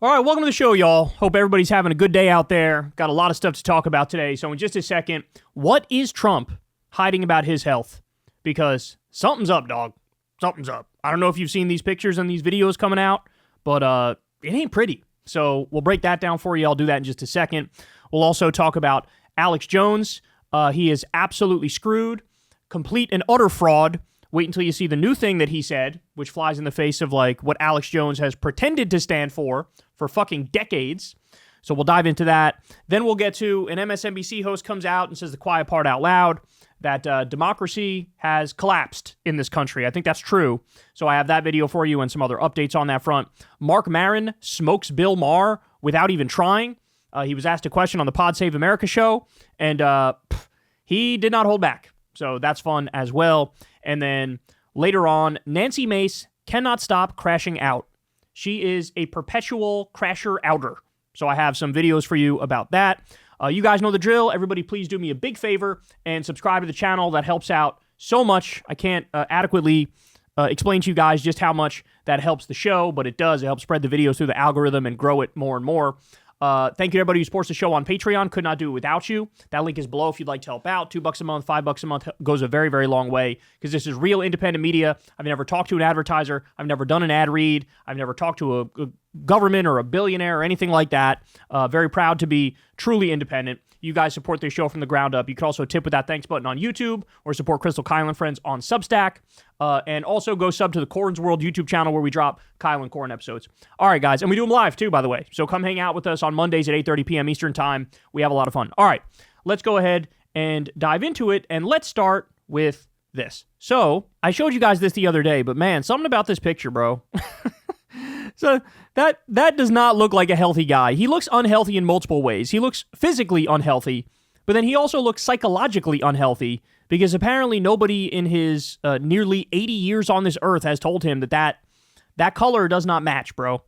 All right, welcome to the show, y'all. Hope everybody's having a good day out there. Got a lot of stuff to talk about today. So in just a second, what is Trump hiding about his health? Because something's up, dog. Something's up. I don't know if you've seen these pictures and these videos coming out, but it ain't pretty. So we'll break that down for you. I'll do that in just a second. We'll also talk about Alex Jones. He is absolutely screwed. Complete and utter fraud. Wait until you see the new thing that he said, which flies in the face of like what Alex Jones has pretended to stand for fucking decades. So we'll dive into that. Then we'll get to an MSNBC host comes out and says the quiet part out loud that democracy has collapsed in this country. I think that's true. So I have that video for you and some other updates on that front. Mark Maron smokes Bill Maher without even trying. He was asked a question on the Pod Save America show, and he did not hold back. So that's fun as well. And then later on, Nancy Mace cannot stop crashing out. She is a perpetual crasher outer. So I have some videos for you about that. You guys know the drill. Everybody please do me a big favor and subscribe to the channel. That helps out so much. I can't adequately explain to you guys just how much that helps the show, but it does. It helps spread the videos through the algorithm and grow it more and more. Thank you to everybody who supports the show on Patreon. Could not do it without you. That link is below if you'd like to help out. $2 a month, $5 a month goes a very, very long way because this is real independent media. I've never talked to an advertiser. I've never done an ad read. I've never talked to a government or a billionaire or anything like that. Very proud to be truly independent. You guys support this show from the ground up. You can also tip with that thanks button on YouTube or support Crystal, Kyle, and Friends on Substack. And also go sub to the Corn's World YouTube channel where we drop Kyle and Corn episodes. All right, guys. And we do them live too, by the way. So come hang out with us on Mondays at 8:30 p.m. Eastern Time. We have a lot of fun. All right. Let's go ahead and dive into it. And let's start with this. So I showed you guys this the other day, but man, something about this picture, bro. So that does not look like a healthy guy. He looks unhealthy in multiple ways. He looks physically unhealthy, but then he also looks psychologically unhealthy because apparently nobody in his nearly 80 years on this earth has told him that color does not match, bro.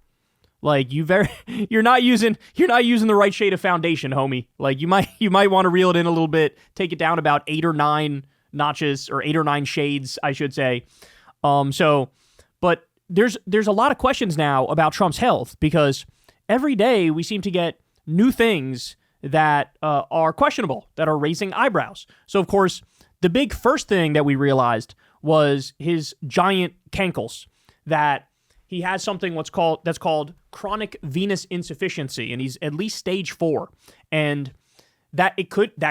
Like you're not using the right shade of foundation, homie. Like you might want to reel it in a little bit, take it down about 8 or 9 notches or 8 or 9 shades, I should say. But there's a lot of questions now about Trump's health because every day we seem to get new things that are questionable, that are raising eyebrows. So, of course, the big first thing that we realized was his giant cankles, that he has something that's called chronic venous insufficiency, and he's at least stage 4, and that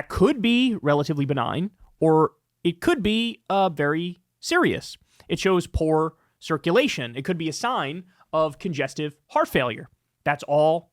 could be relatively benign, or it could be very serious. It shows poor circulation. It could be a sign of congestive heart failure. That's all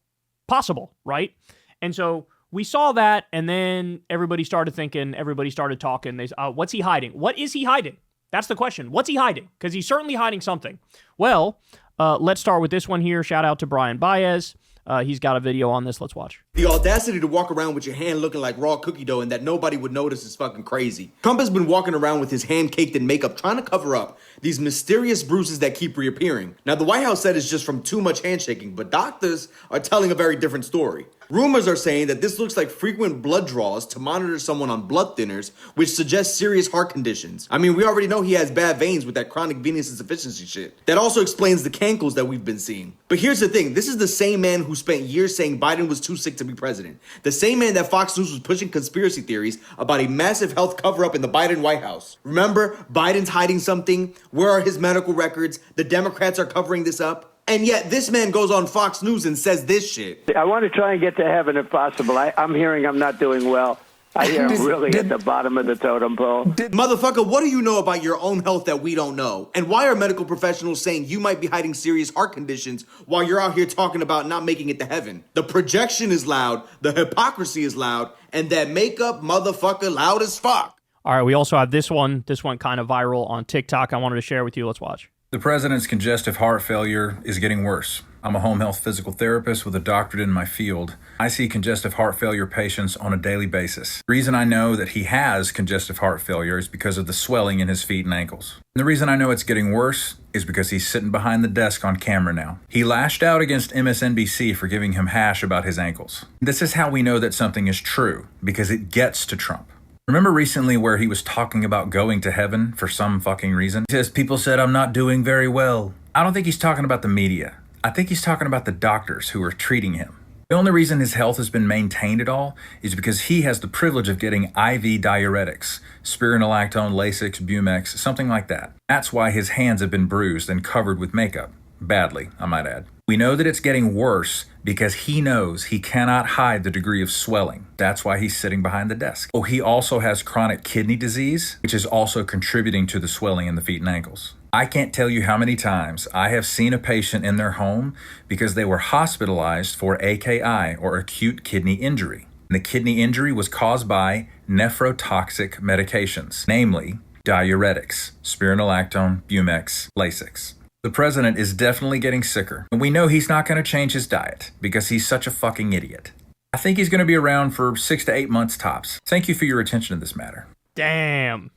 possible, right? And so we saw that, and then everybody started thinking, everybody started talking. What's he hiding? What is he hiding? That's the question. What's he hiding? Because he's certainly hiding something. Well, let's start with this one here. Shout out to Brian Baez. He's got a video on this. Let's watch. The audacity to walk around with your hand looking like raw cookie dough and that nobody would notice is fucking crazy. Trump has been walking around with his hand caked in makeup trying to cover up these mysterious bruises that keep reappearing. Now, the White House said it's just from too much handshaking, but doctors are telling a very different story. Rumors are saying that this looks like frequent blood draws to monitor someone on blood thinners, which suggests serious heart conditions. I mean, we already know he has bad veins with that chronic venous insufficiency shit. That also explains the cankles that we've been seeing. But here's the thing. This is the same man who spent years saying Biden was too sick to be president. The same man that Fox News was pushing conspiracy theories about a massive health cover-up in the Biden White House. Remember, Biden's hiding something. Where are his medical records? The Democrats are covering this up. And yet this man goes on Fox News and says this shit. I want to try and get to heaven if possible. I'm hearing I'm not doing well. I hear I'm really at the bottom of the totem pole. Motherfucker, what do you know about your own health that we don't know? And why are medical professionals saying you might be hiding serious heart conditions while you're out here talking about not making it to heaven? The projection is loud, the hypocrisy is loud, and that makeup motherfucker loud as fuck. All right, we also have this one kind of viral on TikTok I wanted to share with you. Let's watch. The president's congestive heart failure is getting worse. I'm a home health physical therapist with a doctorate in my field. I see congestive heart failure patients on a daily basis. The reason I know that he has congestive heart failure is because of the swelling in his feet and ankles. And the reason I know it's getting worse is because he's sitting behind the desk on camera now. He lashed out against MSNBC for giving him hash about his ankles. This is how we know that something is true, because it gets to Trump. Remember recently where he was talking about going to heaven for some fucking reason? He says, people said I'm not doing very well. I don't think he's talking about the media. I think he's talking about the doctors who are treating him. The only reason his health has been maintained at all is because he has the privilege of getting IV diuretics, spironolactone, Lasix, Bumex, something like that. That's why his hands have been bruised and covered with makeup. Badly, I might add. We know that it's getting worse because he knows he cannot hide the degree of swelling. That's why he's sitting behind the desk. Oh, he also has chronic kidney disease, which is also contributing to the swelling in the feet and ankles. I can't tell you how many times I have seen a patient in their home because they were hospitalized for AKI, or acute kidney injury. And the kidney injury was caused by nephrotoxic medications, namely diuretics, spironolactone, Bumex, Lasix. The president is definitely getting sicker, and we know he's not going to change his diet because he's such a fucking idiot. I think he's going to be around for 6 to 8 months tops. Thank you for your attention to this matter. Damn.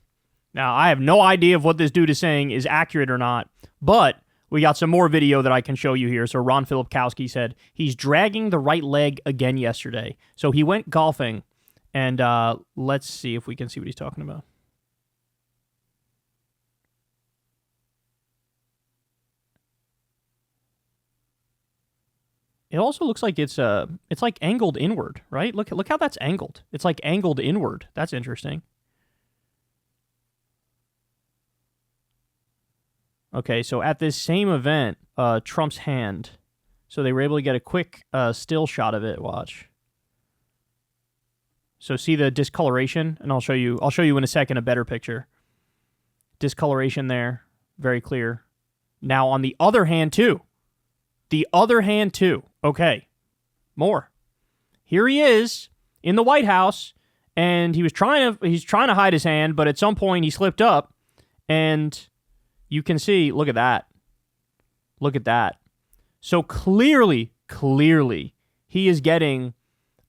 Now, I have no idea if what this dude is saying is accurate or not, but we got some more video that I can show you here. So Ron Filipkowski said he's dragging the right leg again yesterday. So he went golfing, and let's see if we can see what he's talking about. It also looks like it's like angled inward, right? Look how that's angled. It's like angled inward. That's interesting. Okay, so at this same event, Trump's hand. So they were able to get a quick still shot of it. Watch. So see the discoloration, and I'll show you in a second a better picture. Discoloration there, very clear. Now on the other hand too. Okay, more. Here he is in the White House, and he's trying to hide his hand, but at some point he slipped up, and you can see, look at that. Look at that. So clearly, he is getting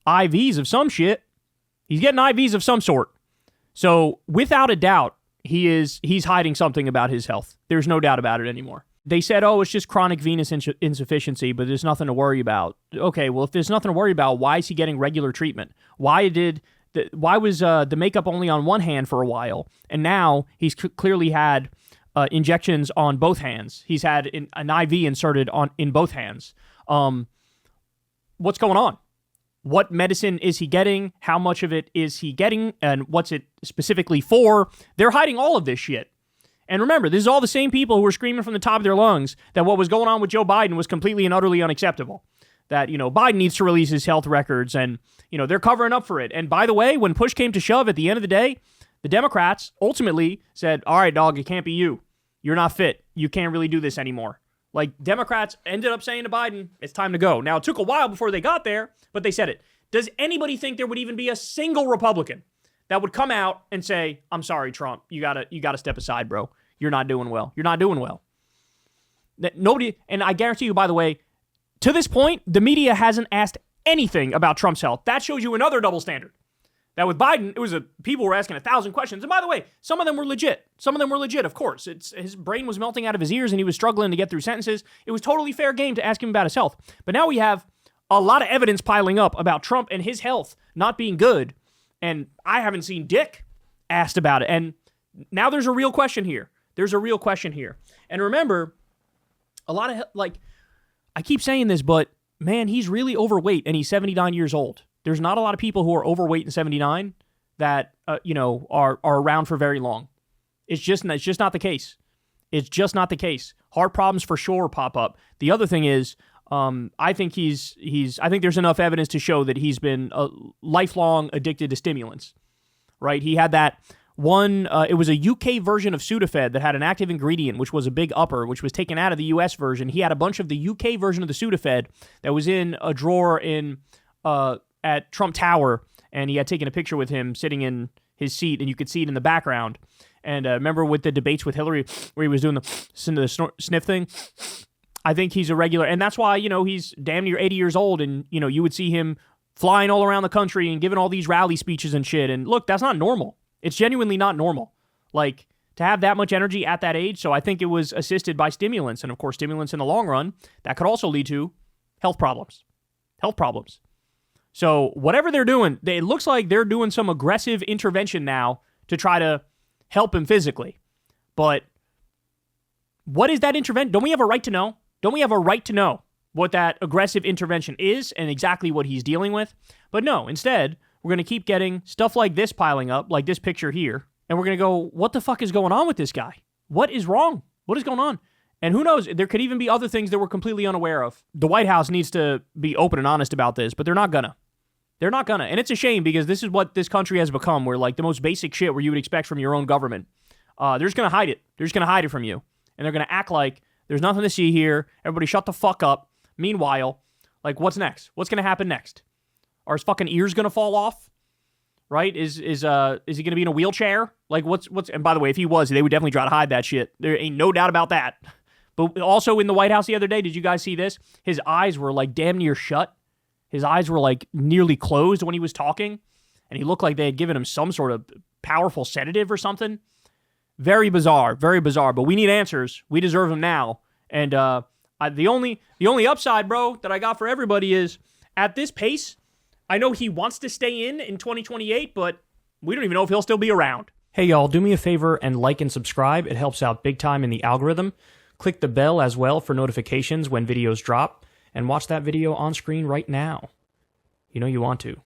IVs of some shit. He's getting IVs of some sort. So without a doubt, he's hiding something about his health. There's no doubt about it anymore. They said, oh, it's just chronic venous insufficiency, but there's nothing to worry about. Okay, well, if there's nothing to worry about, why is he getting regular treatment? Why was the makeup only on one hand for a while, and now he's clearly had injections on both hands? He's had an IV inserted in both hands. What's going on? What medicine is he getting? How much of it is he getting? And what's it specifically for? They're hiding all of this shit. And remember, this is all the same people who were screaming from the top of their lungs that what was going on with Joe Biden was completely and utterly unacceptable. That, Biden needs to release his health records, and, they're covering up for it. And by the way, when push came to shove at the end of the day, the Democrats ultimately said, all right, dog, it can't be you. You're not fit. You can't really do this anymore. Like, Democrats ended up saying to Biden, it's time to go. Now, it took a while before they got there, but they said it. Does anybody think there would even be a single Republican that would come out and say, I'm sorry, Trump, you gotta step aside, bro. You're not doing well. You're not doing well. Nobody, and I guarantee you, by the way, to this point, the media hasn't asked anything about Trump's health. That shows you another double standard. That with Biden, people were asking 1,000 questions. And by the way, some of them were legit. Of course. His brain was melting out of his ears and he was struggling to get through sentences. It was totally fair game to ask him about his health. But now we have a lot of evidence piling up about Trump and his health not being good. And I haven't seen Dick asked about it. And now there's a real question here. And remember, a lot of, I keep saying this, but man, he's really overweight and he's 79 years old. There's not a lot of people who are overweight and 79 that, are around for very long. It's just not the case. It's just not the case. Heart problems for sure pop up. The other thing is, I think I think there's enough evidence to show that he's been lifelong addicted to stimulants, right? He had that one, it was a UK version of Sudafed that had an active ingredient, which was a big upper, which was taken out of the US version. He had a bunch of the UK version of the Sudafed that was in a drawer at Trump Tower, and he had taken a picture with him sitting in his seat, and you could see it in the background. And remember with the debates with Hillary, where he was doing the sniff thing? I think he's a regular, and that's why, he's damn near 80 years old, and, you would see him flying all around the country and giving all these rally speeches and shit. And look, that's not normal. It's genuinely not normal. Like, to have that much energy at that age, so I think it was assisted by stimulants. And of course, stimulants in the long run, that could also lead to health problems. So whatever they're doing, it looks like they're doing some aggressive intervention now to try to help him physically. But what is that intervention? Don't we have a right to know? Don't we have a right to know what that aggressive intervention is and exactly what he's dealing with. But no, instead, we're going to keep getting stuff like this piling up, like this picture here. And we're going to go, what the fuck is going on with this guy? What is wrong? What is going on? And who knows? There could even be other things that we're completely unaware of. The White House needs to be open and honest about this, but they're not gonna. They're not gonna. And it's a shame because this is what this country has become, where like the most basic shit where you would expect from your own government, they're just going to hide it. They're just going to hide it from you. And they're going to act like there's nothing to see here. Everybody shut the fuck up. Meanwhile, like, what's next? What's going to happen next? Are his fucking ears going to fall off? Right? Is he going to be in a wheelchair? Like, what's? And by the way, if he was, they would definitely try to hide that shit. There ain't no doubt about that. But also in the White House the other day, did you guys see this? His eyes were like damn near shut. His eyes were like nearly closed when he was talking. And he looked like they had given him some sort of powerful sedative or something. Very bizarre, very bizarre. But we need answers. We deserve them now. And the only upside, bro, that I got for everybody is at this pace, I know he wants to stay in 2028, but we don't even know if he'll still be around. Hey, y'all, do me a favor and like and subscribe. It helps out big time in the algorithm. Click the bell as well for notifications when videos drop. And watch that video on screen right now. You know you want to.